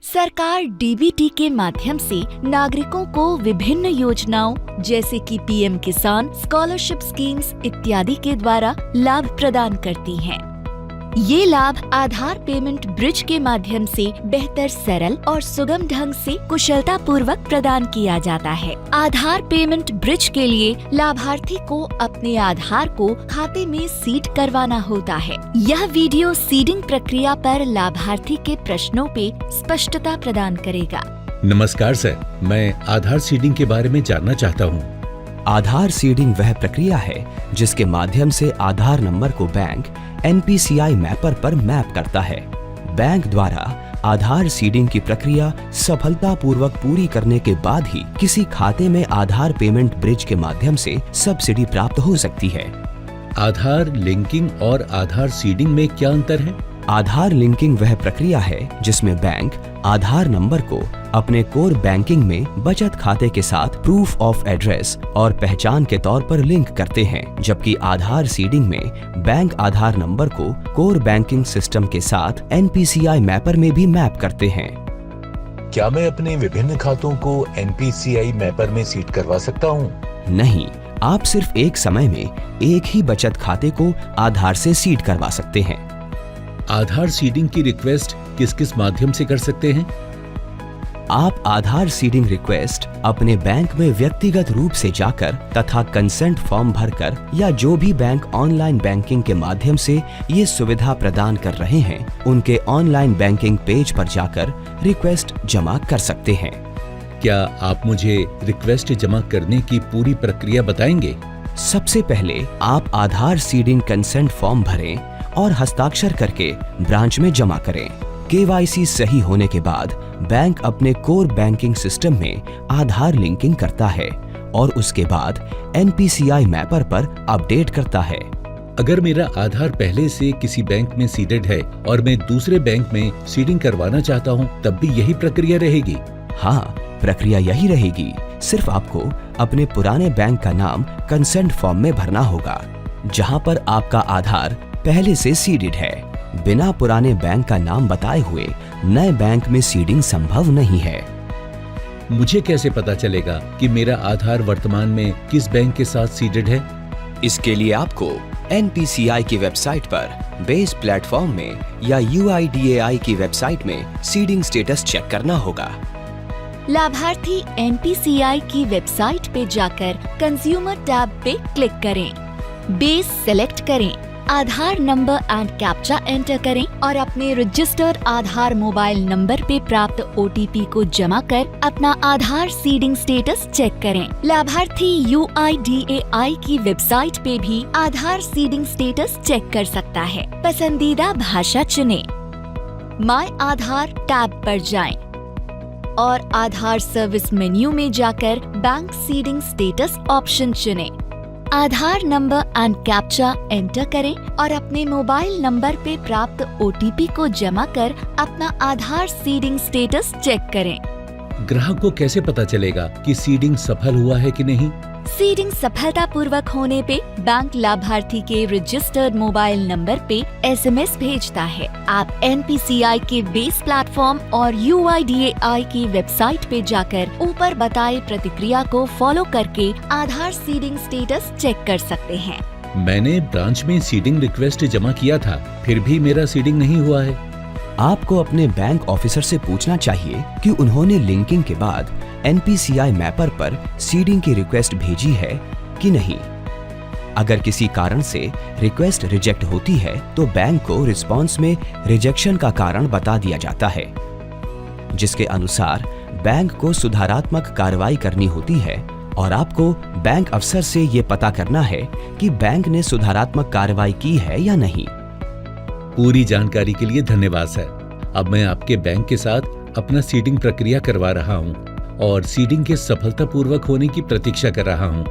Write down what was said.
सरकार डीबीटी के माध्यम से नागरिकों को विभिन्न योजनाओं जैसे कि पीएम किसान, स्कॉलरशिप स्कीम्स इत्यादि के द्वारा लाभ प्रदान करती है। ये लाभ आधार पेमेंट ब्रिज के माध्यम से बेहतर, सरल और सुगम ढंग से कुशलता पूर्वक प्रदान किया जाता है। आधार पेमेंट ब्रिज के लिए लाभार्थी को अपने आधार को खाते में सीड करवाना होता है। यह वीडियो सीडिंग प्रक्रिया पर लाभार्थी के प्रश्नों पे स्पष्टता प्रदान करेगा। नमस्कार सर, मैं आधार सीडिंग के बारे में जानना चाहता हूँ। आधार सीडिंग वह प्रक्रिया है जिसके माध्यम से आधार नंबर को बैंक NPCI मैपर पर मैप करता है। बैंक द्वारा आधार सीडिंग की प्रक्रिया सफलतापूर्वक पूरी करने के बाद ही किसी खाते में आधार पेमेंट ब्रिज के माध्यम से सब्सिडी प्राप्त हो सकती है। आधार लिंकिंग और आधार सीडिंग में क्या अंतर है? आधार लिंकिंग वह प्रक्रिया है जिसमें बैंक आधार नंबर को अपने कोर बैंकिंग में बचत खाते के साथ प्रूफ ऑफ एड्रेस और पहचान के तौर पर लिंक करते हैं, जबकि आधार सीडिंग में बैंक आधार नंबर को कोर बैंकिंग सिस्टम के साथ NPCI मैपर में भी मैप करते हैं। क्या मैं अपने विभिन्न खातों को NPCI मैपर में सीड करवा सकता हूँ? नहीं, आप सिर्फ एक समय में एक ही बचत खाते को आधार से सीड करवा सकते हैं। आधार सीडिंग की रिक्वेस्ट किस किस माध्यम से कर सकते हैं? आप आधार सीडिंग रिक्वेस्ट अपने बैंक में व्यक्तिगत रूप से जाकर तथा कंसेंट फॉर्म भरकर या जो भी बैंक ऑनलाइन बैंकिंग के माध्यम से ये सुविधा प्रदान कर रहे हैं उनके ऑनलाइन बैंकिंग पेज पर जाकर रिक्वेस्ट जमा कर सकते हैं। क्या आप मुझे रिक्वेस्ट जमा करने की पूरी प्रक्रिया बताएंगे? सबसे पहले आप आधार सीडिंग कंसेंट फॉर्म भरें और हस्ताक्षर करके ब्रांच में जमा करें। KYC सही होने के बाद बैंक अपने कोर बैंकिंग सिस्टम में आधार लिंकिंग करता है और उसके बाद NPCI मैपर पर अपडेट करता है। अगर मेरा आधार पहले से किसी बैंक में सीडेड है और मैं दूसरे बैंक में सीडिंग करवाना चाहता हूँ, तब भी यही प्रक्रिया रहेगी? हाँ, प्रक्रिया यही रहेगी। सिर्फ आपको अपने पुराने बैंक का नाम कंसेंट फॉर्म में भरना होगा जहाँ पर आपका आधार पहले से सीडेड है। बिना पुराने बैंक का नाम बताए हुए नए बैंक में सीडिंग संभव नहीं है। मुझे कैसे पता चलेगा कि मेरा आधार वर्तमान में किस बैंक के साथ सीडेड है? इसके लिए आपको NPCI की वेबसाइट पर बेस प्लेटफॉर्म में या UIDAI की वेबसाइट में सीडिंग स्टेटस चेक करना होगा। लाभार्थी NPCI की वेबसाइट पे जाकर कंज्यूमर टैब पे क्लिक करें, बेस सेलेक्ट करें, आधार नंबर एंड कैप्चा एंटर करें और अपने रजिस्टर्ड आधार मोबाइल नंबर पे प्राप्त OTP को जमा कर अपना आधार सीडिंग स्टेटस चेक करें। लाभार्थी UIDAI की वेबसाइट पे भी आधार सीडिंग स्टेटस चेक कर सकता है। पसंदीदा भाषा चुनें, माय आधार टैब पर जाएं और आधार सर्विस मेन्यू में जाकर बैंक सीडिंग स्टेटस ऑप्शन चुनें। आधार नंबर एंड कैप्चा एंटर करें और अपने मोबाइल नंबर पे प्राप्त OTP को जमा कर अपना आधार सीडिंग स्टेटस चेक करें। ग्राहक को कैसे पता चलेगा कि सीडिंग सफल हुआ है कि नहीं? सीडिंग सफलतापूर्वक होने पे बैंक लाभार्थी के रजिस्टर्ड मोबाइल नंबर पे SMS भेजता है। आप NPCI के बेस प्लेटफॉर्म और UIDAI की वेबसाइट पे जाकर ऊपर बताए प्रतिक्रिया को फॉलो करके आधार सीडिंग स्टेटस चेक कर सकते हैं। मैंने ब्रांच में सीडिंग रिक्वेस्ट जमा किया था, फिर भी मेरा सीडिंग नहीं हुआ है। आपको अपने बैंक ऑफिसर से पूछना चाहिए कि उन्होंने लिंकिंग के बाद NPCI मैपर पर सीडिंग की रिक्वेस्ट भेजी है कि नहीं। अगर किसी कारण से रिक्वेस्ट रिजेक्ट होती है तो बैंक को रिस्पॉन्स में रिजेक्शन का कारण बता दिया जाता है, जिसके अनुसार बैंक को सुधारात्मक कार्रवाई करनी होती है और आपको बैंक अफसर से ये पता करना है कि बैंक ने सुधारात्मक कार्रवाई की है या नहीं। पूरी जानकारी के लिए धन्यवाद सर। अब मैं आपके बैंक के साथ अपना सीडिंग प्रक्रिया करवा रहा हूँ और सीडिंग के सफलतापूर्वक होने की प्रतीक्षा कर रहा हूँ।